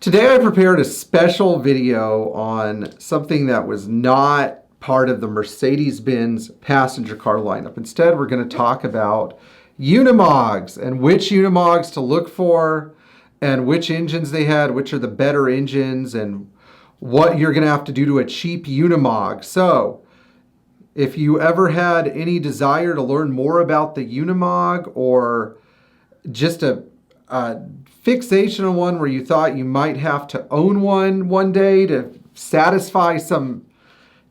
Today I prepared a special video on something that was not part of the Mercedes Benz passenger car lineup. Instead, we're going to talk about Unimogs and which Unimogs to look for and which engines they had, which are the better engines, and what you're going to have to do to a cheap Unimog. So, if you ever had any desire to learn more about the Unimog, or just a fixation on one where you thought you might have to own one day to satisfy some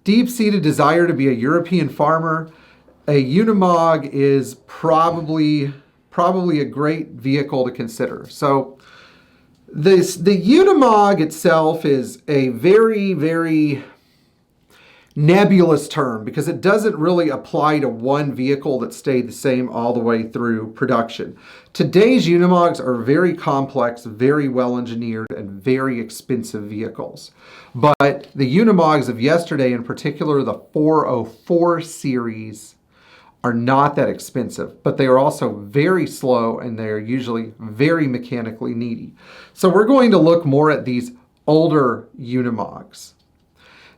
deep-seated desire to be a European farmer, a Unimog is probably a great vehicle to consider. So the Unimog itself is a very nebulous term because it doesn't really apply to one vehicle that stayed the same all the way through production. Today's Unimogs are very complex, very well engineered, and very expensive vehicles. But the Unimogs of yesterday, in particular the 404 series, are not that expensive, but they are also very slow and they are usually very mechanically needy. So we're going to look more at these older Unimogs.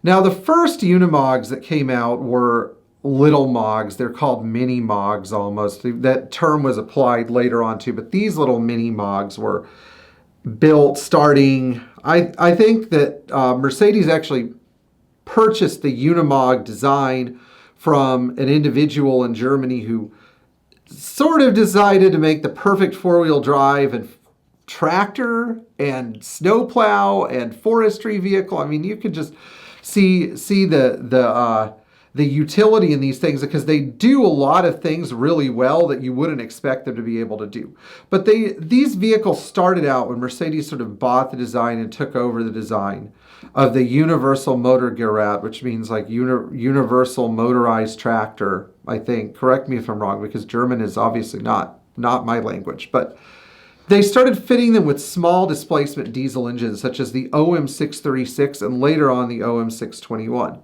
Now, the first Unimogs that came out were little mogs. They're called mini mogs almost. That term was applied later on too, but these little mini mogs were built starting, I think that Mercedes actually purchased the Unimog design from an individual in Germany who sort of decided to make the perfect four-wheel drive and tractor and snowplow and forestry vehicle. I mean, you could just see the utility in these things because they do a lot of things really well that you wouldn't expect them to be able to do. But these vehicles started out when Mercedes sort of bought the design and took over the design of the Universal Motorgerät, which means like universal motorized tractor, I think. Correct me if I'm wrong, because German is obviously not my language. But they started fitting them with small displacement diesel engines such as the OM636 and later on the OM621.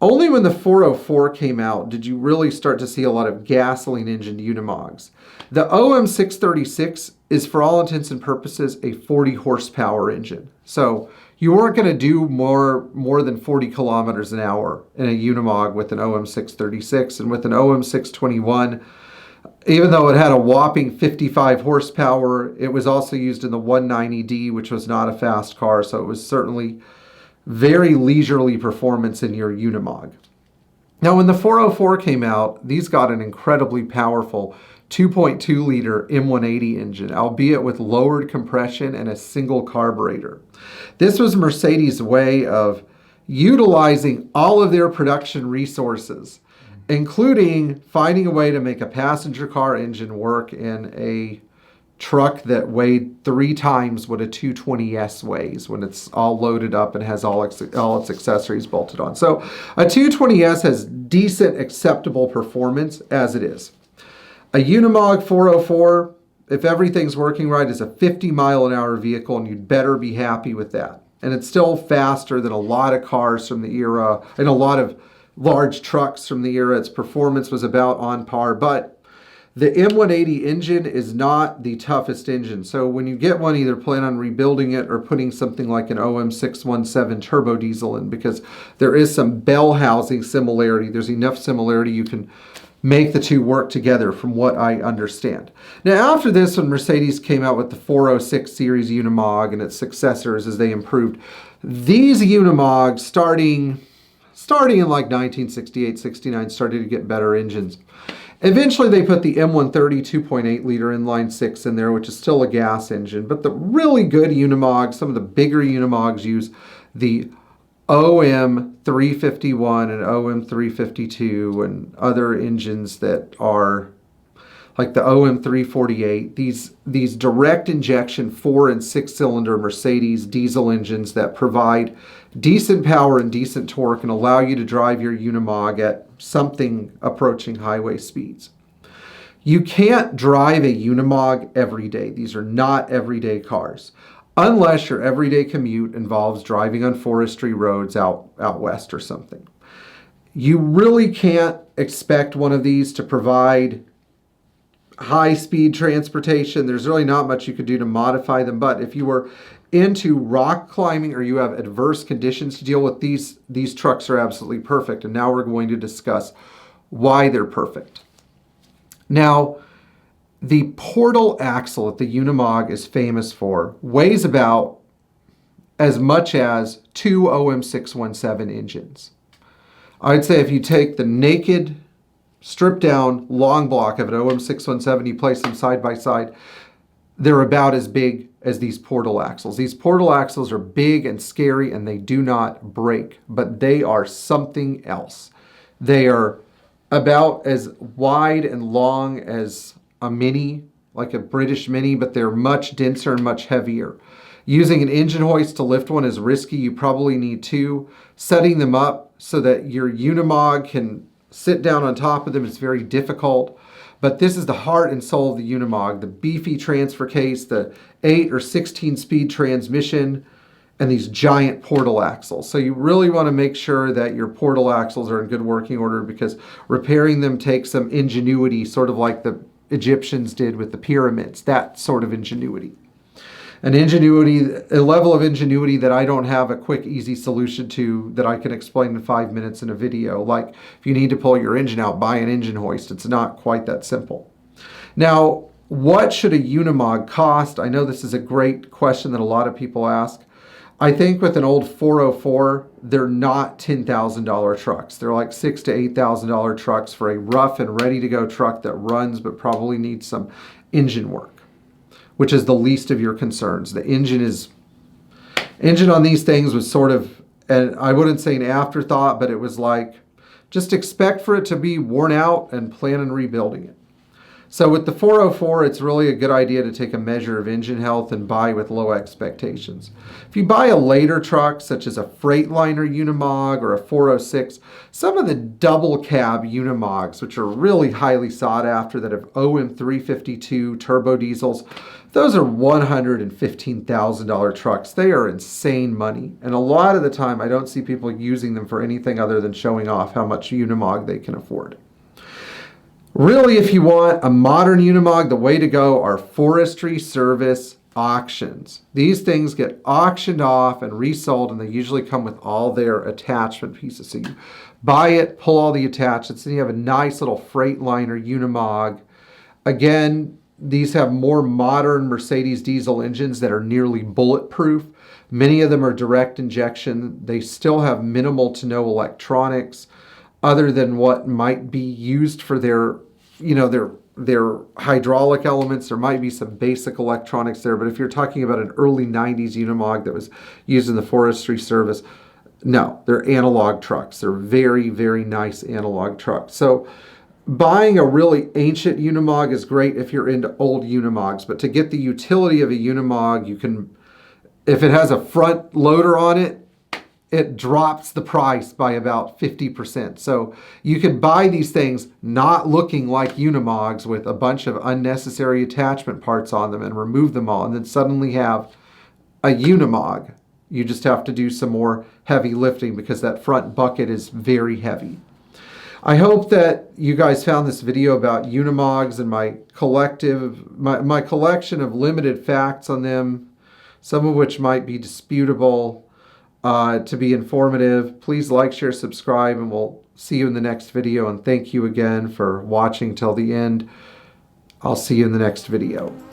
Only when the 404 came out did you really start to see a lot of gasoline engined Unimogs. The OM636 is for all intents and purposes a 40 horsepower engine. So you weren't going to do more than 40 kilometers an hour in a Unimog with an OM636, and with an OM621, even though it had a whopping 55 horsepower, it was also used in the 190D, which was not a fast car, so it was certainly very leisurely performance in your Unimog. Now, when the 404 came out, these got an incredibly powerful 2.2 liter M180 engine, albeit with lowered compression and a single carburetor. This was Mercedes' way of utilizing all of their production resources, including finding a way to make a passenger car engine work in a truck that weighed 3 times what a 220S weighs when it's all loaded up and has all its accessories bolted on. So a 220S has decent, acceptable performance as it is. A Unimog 404, if everything's working right, is a 50-mile-an-hour vehicle, and you'd better be happy with that. And it's still faster than a lot of cars from the era and a lot of large trucks from the era. Its performance was about on par, but the M180 engine is not the toughest engine. So when you get one, either plan on rebuilding it or putting something like an OM617 turbo diesel in, because there is some bell housing similarity. There's enough similarity you can make the two work together from what I understand. Now, after this, when Mercedes came out with the 406 series Unimog and its successors as they improved, these Unimogs starting in like 1968-69 started to get better engines. Eventually they put the M130 2.8 liter inline 6 in there, which is still a gas engine. But the really good Unimogs, some of the bigger Unimogs, use the OM351 and OM352 and other engines that are like the OM348, these direct injection 4 and 6 cylinder Mercedes diesel engines that provide decent power and decent torque and allow you to drive your Unimog at something approaching highway speeds. You can't drive a Unimog every day. These are not everyday cars, unless your everyday commute involves driving on forestry roads out west or something. You really can't expect one of these to provide high-speed transportation. There's really not much you could do to modify them, but if you were into rock climbing or you have adverse conditions to deal with, these trucks are absolutely perfect. And now we're going to discuss why they're perfect. Now, the portal axle that the Unimog is famous for weighs about as much as 2 OM617 engines. I'd say if you take the naked, stripped down long block of an OM617, you place them side by side, they're about as big as these portal axles. These portal axles are big and scary and they do not break, but they are something else. They are about as wide and long as a Mini, like a British Mini, but they're much denser and much heavier. Using an engine hoist to lift one is risky. You probably need two. Setting them up so that your Unimog can sit down on top of them is very difficult. But this is the heart and soul of the Unimog, the beefy transfer case, the 8 or 16 speed transmission, and these giant portal axles. So you really want to make sure that your portal axles are in good working order, because repairing them takes some ingenuity, sort of like the Egyptians did with the pyramids, that sort of ingenuity. A level of ingenuity that I don't have a quick, easy solution to that I can explain in 5 minutes in a video. Like if you need to pull your engine out, buy an engine hoist. It's not quite that simple. Now, what should a Unimog cost? I know this is a great question that a lot of people ask. I think with an old 404, they're not $10,000 trucks. They're like $6,000 to $8,000 trucks for a rough and ready to go truck that runs but probably needs some engine work, which is the least of your concerns. The engine on these things was sort of, and I wouldn't say an afterthought, but it was like, just expect for it to be worn out and plan on rebuilding it. So with the 404, it's really a good idea to take a measure of engine health and buy with low expectations. If you buy a later truck, such as a Freightliner Unimog or a 406, some of the double cab Unimogs, which are really highly sought after, that have OM352 turbo diesels, those are $115,000 trucks. They are insane money. And a lot of the time, I don't see people using them for anything other than showing off how much Unimog they can afford. Really, if you want a modern Unimog, the way to go are forestry service auctions. These things get auctioned off and resold, and they usually come with all their attachment pieces. So you buy it, pull all the attachments, and you have a nice little Freightliner Unimog. Again, these have more modern Mercedes diesel engines that are nearly bulletproof. Many of them are direct injection. They still have minimal to no electronics other than what might be used for their hydraulic elements. There might be some basic electronics there, but if you're talking about an early 90s Unimog that was used in the forestry service, no, they're analog trucks. They're very, very nice analog trucks. So buying a really ancient Unimog is great if you're into old Unimogs, but to get the utility of a Unimog, you can, if it has a front loader on it, it drops the price by about 50%. So you can buy these things not looking like Unimogs with a bunch of unnecessary attachment parts on them and remove them all, and then suddenly have a Unimog. You just have to do some more heavy lifting because that front bucket is very heavy. I hope that you guys found this video about Unimogs and my collection of limited facts on them, some of which might be disputable, to be informative. Please like, share, subscribe, and we'll see you in the next video. And thank you again for watching till the end. I'll see you in the next video.